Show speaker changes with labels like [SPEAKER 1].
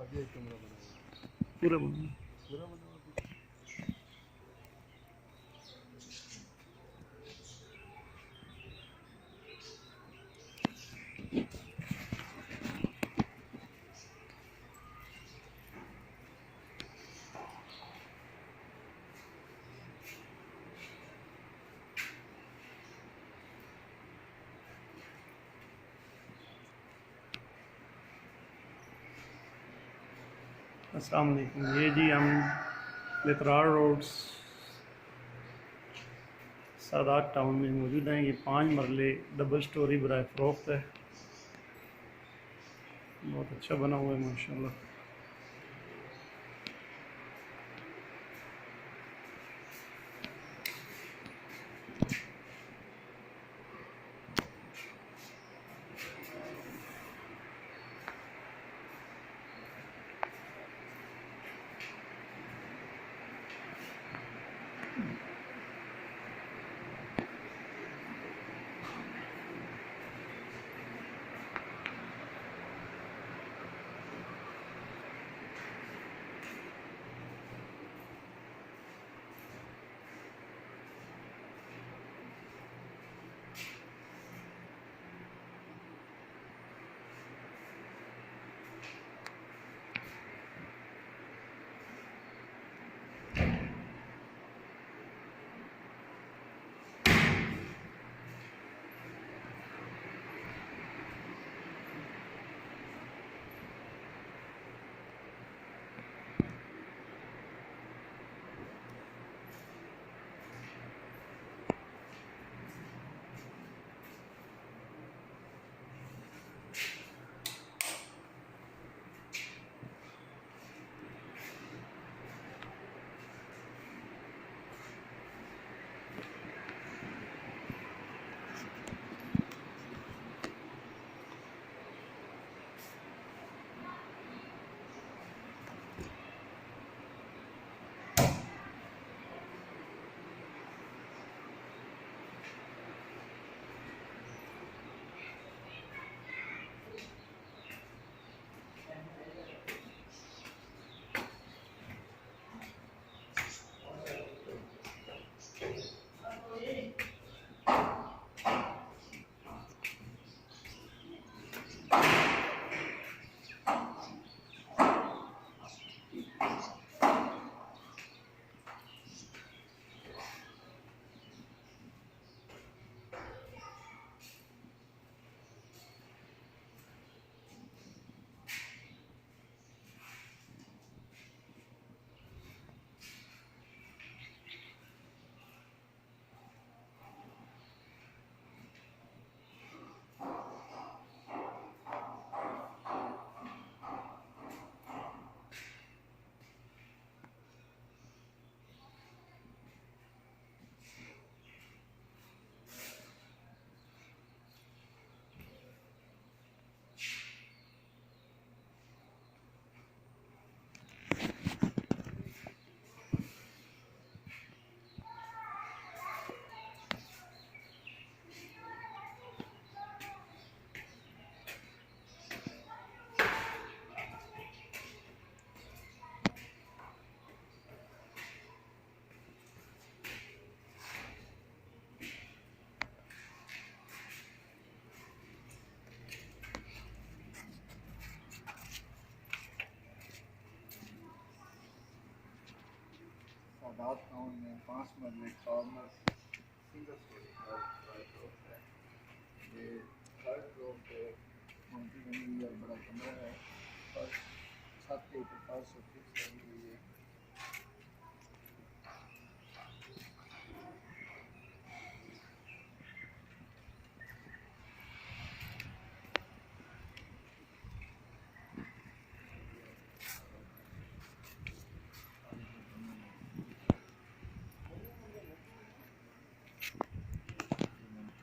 [SPEAKER 1] आगे एक कमरा बना हुआ है,
[SPEAKER 2] पूरा बना।
[SPEAKER 1] पूरा बना हुआ है।
[SPEAKER 2] अस्सलाम वालेकुम। ये जी हम लेतरार रोड सादात टाउन में मौजूद हैं। ये 5 मरले डबल स्टोरी बराए फ़रोख्त है। बहुत अच्छा बना हुआ है माशाल्लाह।
[SPEAKER 1] सादात टाउन में 5 मरले corner single storey third floor है। ये थर्ड फ्लोर पे मल्टी बनी हुई है, बड़ा कमरा है। फर्श छत के ऊपर फर्श फिक्स लगी हुई है।